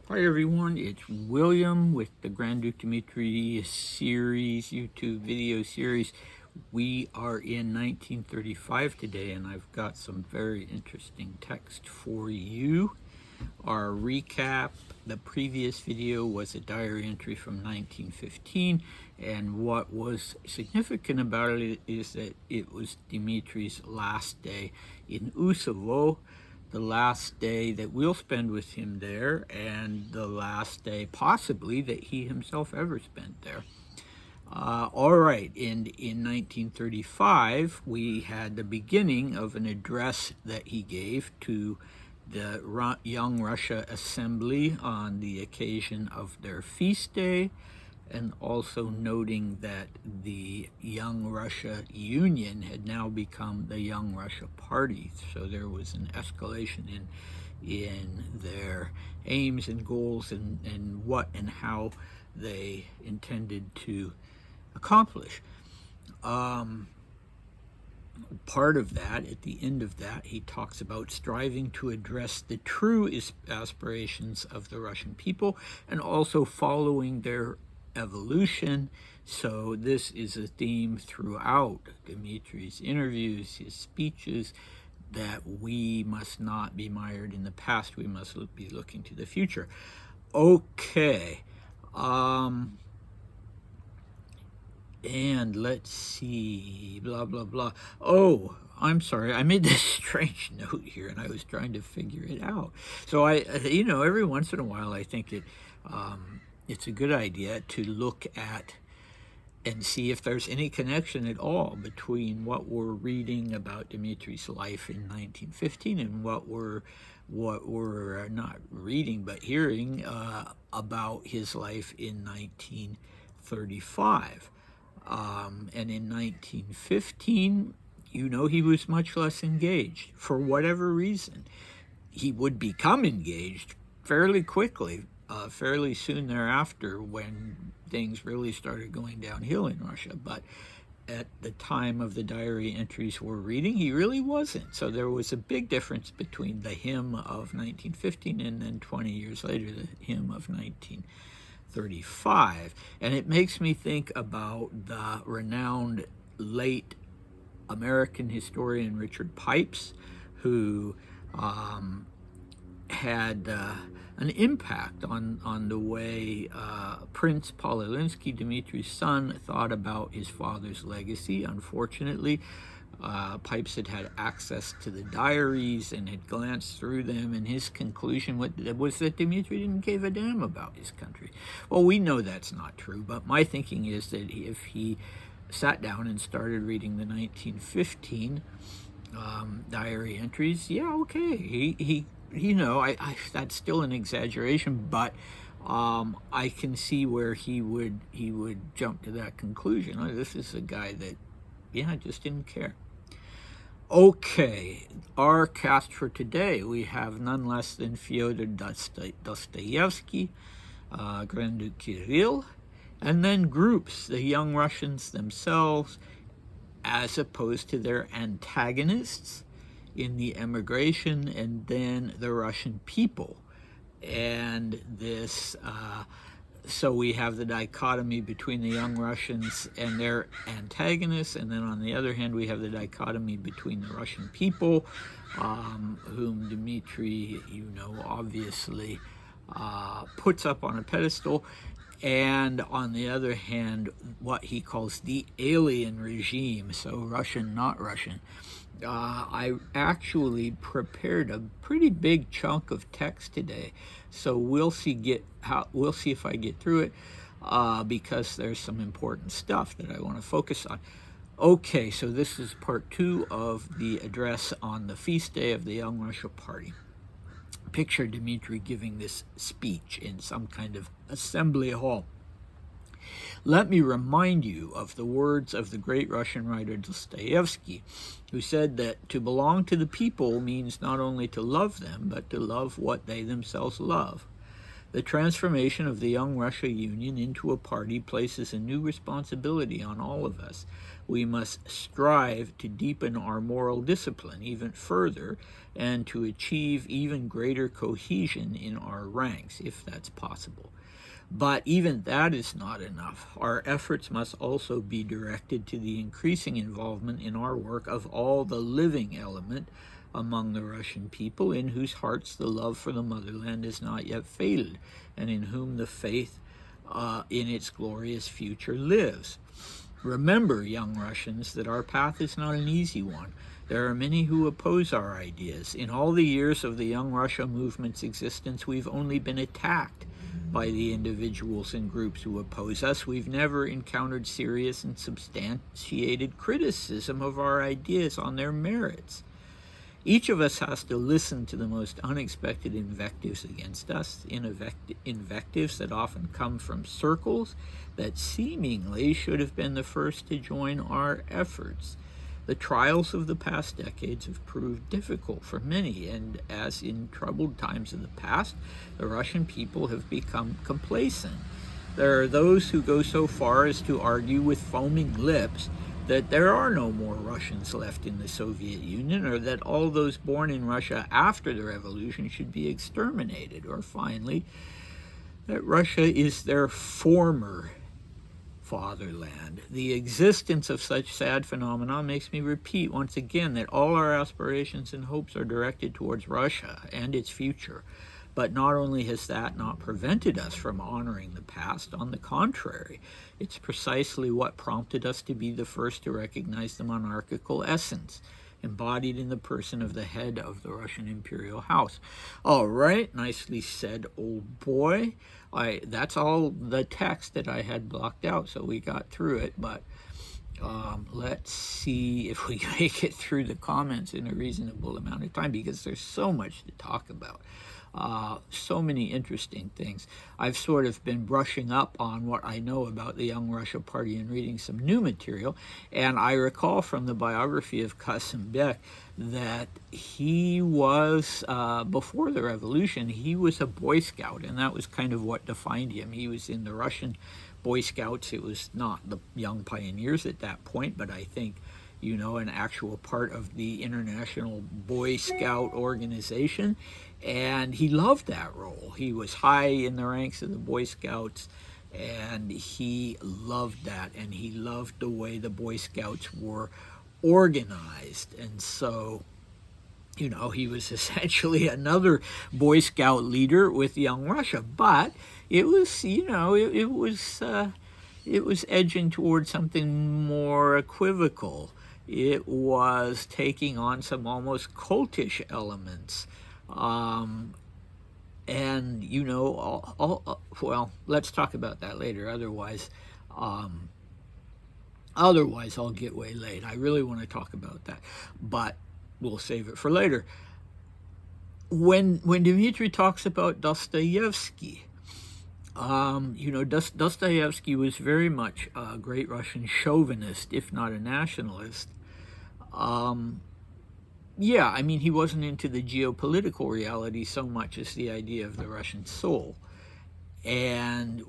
Hi everyone, it's William with the Grand Duke Dmitri series, YouTube video series. We are in 1935 today, and I've got some very interesting text for you. Our recap: the previous video was a diary entry from 1915, and what was significant about it is that it was Dmitri's last day in Usovo, the last day that we'll spend with him there, and the last day possibly that he himself ever spent there. All right, and in 1935, we had the beginning of an address that he gave to the Young Russia Assembly on the occasion of their feast day, and also noting that the Young Russia Union had now become the Young Russia Party. So there was an escalation in their aims and goals and what and how they intended to accomplish. Part of that, at the end of that, he talks about striving to address the true aspirations of the Russian people and also following their evolution. So this is a theme throughout Dmitri's interviews, his speeches, that we must not be mired in the past. We must be looking to the future. Okay. And let's see, blah, blah, blah. Oh, I'm sorry. I made this strange note here, and I was trying to figure it out. So every once in a while, I think it's a good idea to look at and see if there's any connection at all between what we're reading about Dmitri's life in 1915 and what we're not reading but hearing about his life in 1935. And in 1915, he was much less engaged. For whatever reason, he would become engaged fairly quickly, fairly soon thereafter, when things really started going downhill in Russia. But at the time of the diary entries we're reading, he really wasn't. So there was a big difference between the him of 1915 and then 20 years later, the him of 1935. And it makes me think about the renowned late American historian Richard Pipes, who had an impact on the way Prince Polilinsky, Dmitri's son, thought about his father's legacy. Unfortunately, Pipes had access to the diaries and had glanced through them, and his conclusion was that Dmitri didn't give a damn about his country. Well, we know that's not true, but my thinking is that if he sat down and started reading the 1915 diary entries, yeah, okay, he that's still an exaggeration, but I can see where he would jump to that conclusion. Oh, this is a guy that, just didn't care. Okay, our cast for today, we have none less than Fyodor Dostoevsky, Grand Duke Kirill, and then groups, the Young Russians themselves, as opposed to their antagonists in the emigration, and then the Russian people. And this, so we have the dichotomy between the Young Russians and their antagonists, and then on the other hand, we have the dichotomy between the Russian people, whom Dmitri, obviously puts up on a pedestal, and on the other hand, what he calls the alien regime, so Russian, not Russian. I actually prepared a pretty big chunk of text today, so we'll see if I get through it, because there's some important stuff that I want to focus on. Okay, so this is part 2 of the address on the feast day of the Young Russia Party. Picture Dmitri giving this speech in some kind of assembly hall. Let me remind you of the words of the great Russian writer Dostoevsky, who said that to belong to the people means not only to love them, but to love what they themselves love. The transformation of the Young Russia Union into a party places a new responsibility on all of us. We must strive to deepen our moral discipline even further and to achieve even greater cohesion in our ranks, if that's possible. But even that is not enough. Our efforts must also be directed to the increasing involvement in our work of all the living element among the Russian people, in whose hearts the love for the motherland has not yet faded, and in whom the faith in its glorious future lives. Remember, young Russians, that our path is not an easy one. There are many who oppose our ideas. In all the years of the Young Russia movement's existence, we've only been attacked by the individuals and groups who oppose us. We've never encountered serious and substantiated criticism of our ideas on their merits. Each of us has to listen to the most unexpected invectives against us, invectives that often come from circles that seemingly should have been the first to join our efforts. The trials of the past decades have proved difficult for many, and as in troubled times of the past, the Russian people have become complacent. There are those who go so far as to argue with foaming lips that there are no more Russians left in the Soviet Union, or that all those born in Russia after the revolution should be exterminated, or finally, that Russia is their former fatherland. The existence of such sad phenomena makes me repeat once again that all our aspirations and hopes are directed towards Russia and its future. But not only has that not prevented us from honoring the past, on the contrary, it's precisely what prompted us to be the first to recognize the monarchical essence embodied in the person of the head of the Russian imperial house. All right, nicely said, old boy. That's all the text that I had blocked out, so we got through it, but let's see if we can make it through the comments in a reasonable amount of time, because there's so much to talk about. So many interesting things. I've sort of been brushing up on what I know about the Young Russia Party and reading some new material, and I recall from the biography of Kasim Bek that he was, before the revolution, he was a Boy Scout, and that was kind of what defined him. He was in the Russian Boy Scouts. It was not the Young Pioneers at that point, but I think, you know, an actual part of the International Boy Scout organization, and he loved that role. He was high in the ranks of the Boy Scouts, and he loved that, and he loved the way the Boy Scouts were organized. And so, you know, he was essentially another Boy Scout leader with Young Russia, but it was, you know, it was edging towards something more equivocal. It was taking on some almost cultish elements. And, you know, well, let's talk about that later. Otherwise I'll get way late. I really want to talk about that, but we'll save it for later. When Dmitri talks about Dostoevsky, you know, Dostoevsky was very much a great Russian chauvinist, if not a nationalist. Yeah, I mean, he wasn't into the geopolitical reality so much as the idea of the Russian soul. And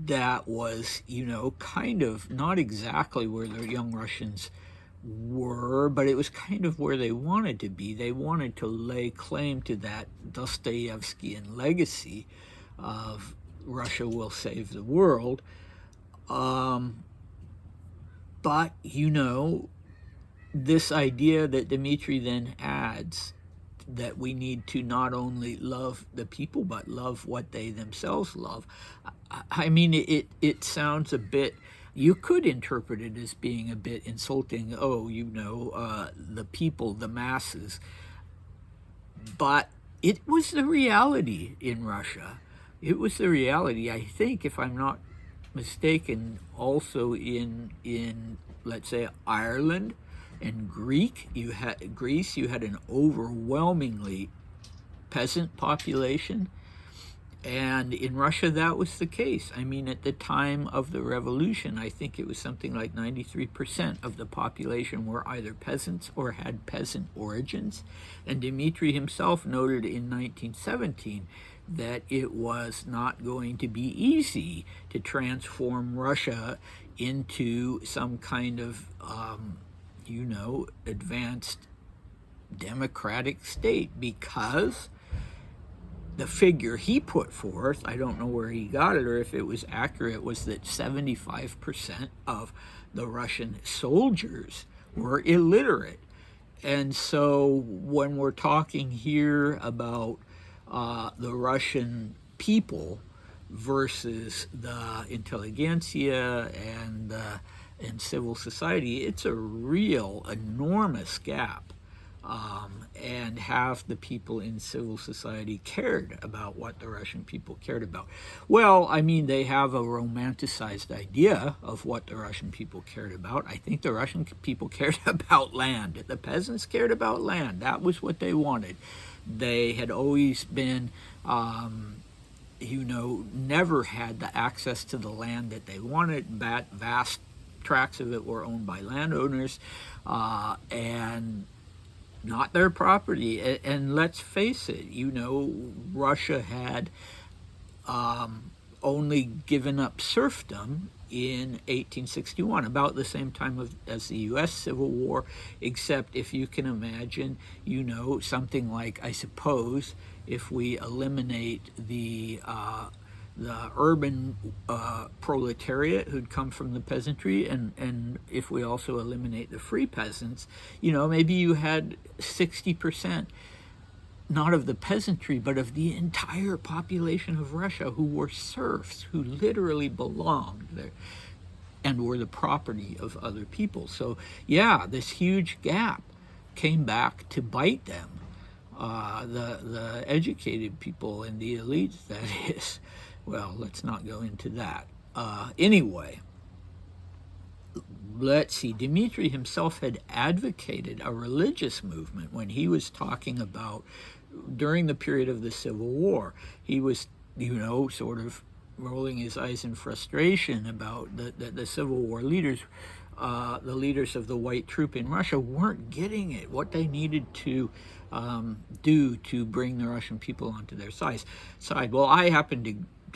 that was, you know, kind of not exactly where the Young Russians were, but it was kind of where they wanted to be. They wanted to lay claim to that Dostoevskian legacy of Russia will save the world. But, you know, this idea that Dmitri then adds, that we need to not only love the people, but love what they themselves love. I mean, it sounds a bit, you could interpret it as being a bit insulting. Oh, you know, the people, the masses. But it was the reality in Russia. It was the reality, I think, if I'm not mistaken, also in let's say, Ireland and Greece. You had an overwhelmingly peasant population, And in Russia, that was the case. I mean, at the time of the revolution, I think it was something like 93% of the population were either peasants or had peasant origins. And Dmitri himself noted in 1917 that it was not going to be easy to transform Russia into some kind of, advanced democratic state, because the figure he put forth, I don't know where he got it or if it was accurate, was that 75% of the Russian soldiers were illiterate. And so when we're talking here about the Russian people versus the intelligentsia and civil society, it's a real enormous gap. And half the people in civil society cared about what the Russian people cared about. Well, I mean, they have a romanticized idea of what the Russian people cared about. I think the Russian people cared about land. The peasants cared about land. That was what they wanted. They had always been, never had the access to the land that they wanted. Vast tracts of it were owned by landowners, and not their property. And let's face it, Russia had only given up serfdom in 1861, about the same time as the U.S. Civil War, except if you can imagine, something like, I suppose, if we eliminate the urban proletariat who'd come from the peasantry, and if we also eliminate the free peasants, maybe you had 60%, not of the peasantry, but of the entire population of Russia who were serfs, who literally belonged there and were the property of other people. So yeah, this huge gap came back to bite them. The educated people and the elites, that is. Well, let's not go into that. Anyway, let's see. Dmitri himself had advocated a religious movement when he was talking about, during the period of the Civil War, he was, sort of rolling his eyes in frustration about the Civil War leaders. The leaders of the white troop in Russia weren't getting it, what they needed to do to bring the Russian people onto their side. Well, I happen to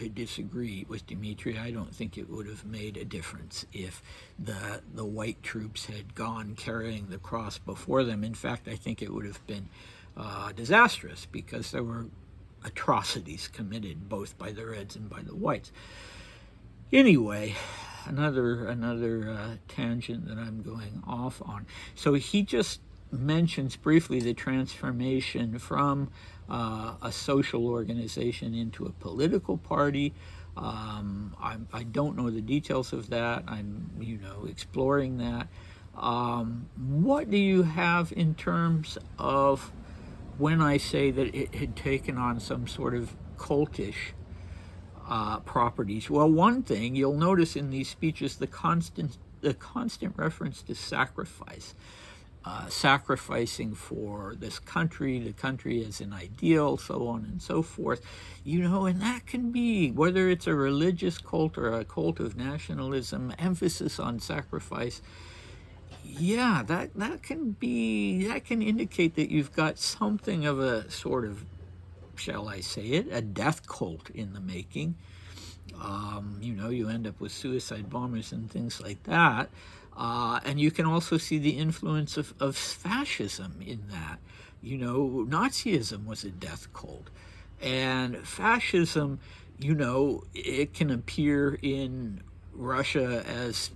disagree with Dmitri. I don't think it would have made a difference if the white troops had gone carrying the cross before them. In fact, I think it would have been disastrous, because there were atrocities committed both by the Reds and by the Whites. Anyway, another tangent that I'm going off on. So he just mentions briefly the transformation from a social organization into a political party. I don't know the details of that. I'm, exploring that. What do you have in terms of when I say that it had taken on some sort of cultish properties? Well, one thing you'll notice in these speeches, the constant reference to sacrifice. Sacrificing for this country, the country as an ideal, so on and so forth. And that can be, whether it's a religious cult or a cult of nationalism, emphasis on sacrifice. Yeah, that can indicate that you've got something of a sort of, shall I say it, a death cult in the making. You end up with suicide bombers and things like that. And you can also see the influence of fascism in that. Nazism was a death cult. And fascism, it can appear in Russia as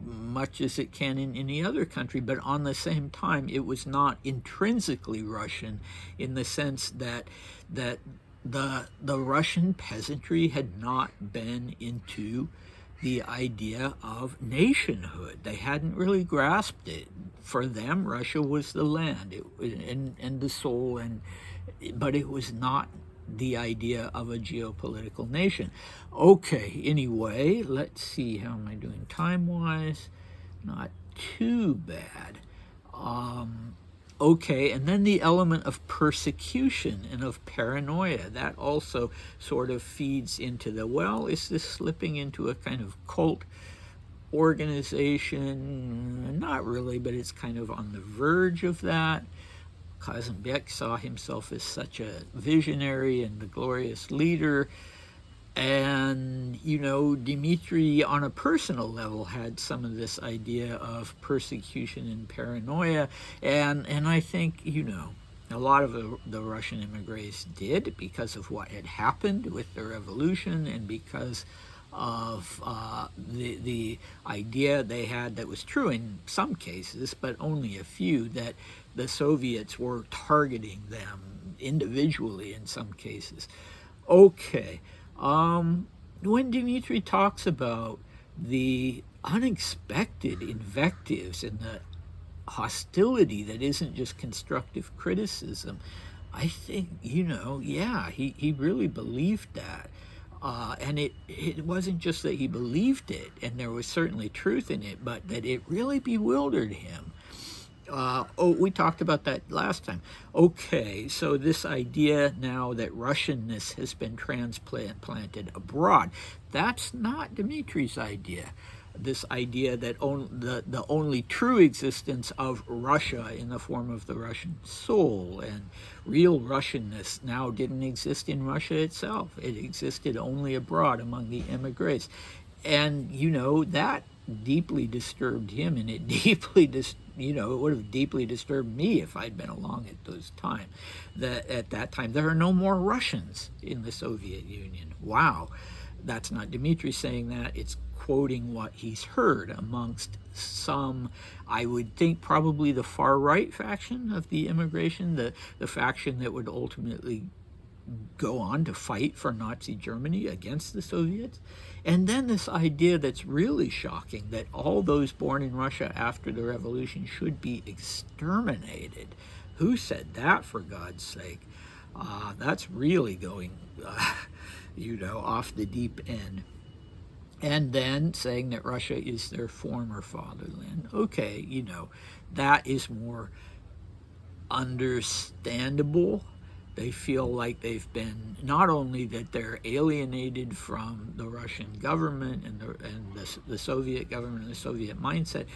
much as it can in any other country, but on the same time, it was not intrinsically Russian, in the sense that the Russian peasantry had not been into the idea of nationhood. They hadn't really grasped it. For them, Russia was the land and the soul, but it was not the idea of a geopolitical nation. Okay, anyway, let's see, how am I doing time-wise? Not too bad. Okay, and then the element of persecution and of paranoia, that also sort of feeds into the, well, is this slipping into a kind of cult organization? Not really, but it's kind of on the verge of that. Kazanbek saw himself as such a visionary and the glorious leader. And, you know, Dmitri, on a personal level, had some of this idea of persecution and paranoia. And I think, you know, a lot of the Russian immigrants did because of what had happened with the revolution and because of the idea they had that was true in some cases, but only a few, that the Soviets were targeting them individually in some cases. Okay. When Dmitri talks about the unexpected invectives and the hostility that isn't just constructive criticism, I think, you know, yeah, he really believed that. And it wasn't just that he believed it, and there was certainly truth in it, but that it really bewildered him. We talked about that last time. Okay, so this idea now that Russianness has been transplanted abroad, that's not Dmitri's idea. This idea that the only true existence of Russia in the form of the Russian soul and real Russianness now didn't exist in Russia itself. It existed only abroad among the emigres. And, you know, that deeply disturbed him, and it deeply it would have deeply disturbed me if I'd been along at those time. That at that time there are no more Russians in the Soviet Union. Wow, that's not Dmitri saying that. It's quoting what he's heard amongst some, I would think, probably the far right faction of the immigration, the faction that would ultimately go on to fight for Nazi Germany against the Soviets. And then this idea that's really shocking, that all those born in Russia after the revolution should be exterminated. Who said that, for God's sake? That's really going, off the deep end. And then saying that Russia is their former fatherland. Okay, that is more understandable. They feel like they've been, not only that they're alienated from the Russian government and the Soviet government and the Soviet mindset,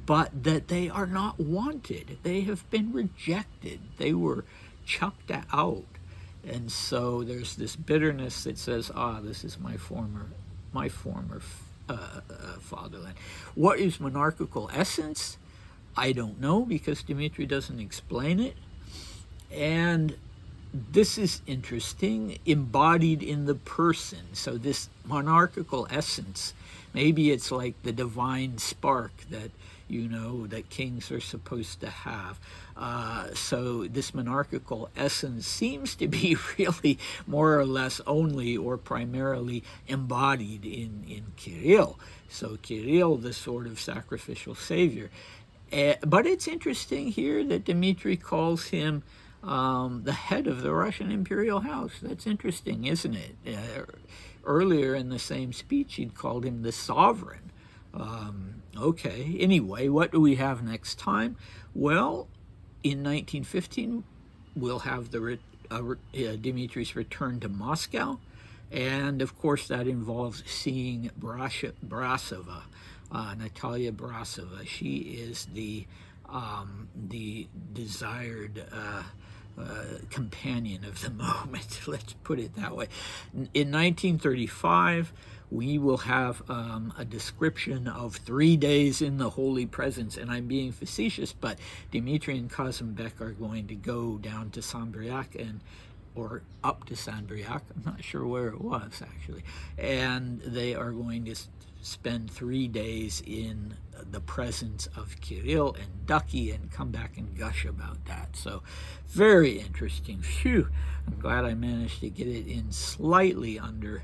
but that they are not wanted. They have been rejected. They were chucked out. And so there's this bitterness that says, this is my former fatherland. What is monarchical essence? I don't know, because Dmitri doesn't explain it. And this is interesting, embodied in the person. So this monarchical essence, maybe it's like the divine spark that, that kings are supposed to have. So this monarchical essence seems to be really more or less only or primarily embodied in Kirill. So Kirill, the sort of sacrificial savior. But it's interesting here that Dmitri calls him the head of the Russian imperial house. That's interesting, isn't it? Earlier in the same speech, he'd called him the sovereign. Okay, anyway, what do we have next time? Well, in 1915, we'll have Dmitri's return to Moscow. And, of course, that involves seeing Brasova, Natalia Brasova. She is the desired companion of the moment, let's put it that way. In 1935, we will have a description of 3 days in the Holy Presence, and I'm being facetious, but Dmitri and Kazanbek are going to go down to Sambriac or up to Sambriac, I'm not sure where it was actually, and they are going to spend 3 days in the presence of Kirill and Ducky and come back and gush about that. So very interesting. Phew, I'm glad I managed to get it in slightly under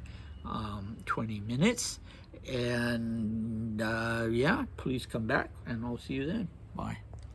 20 minutes. And yeah, please come back and I'll see you then. Bye.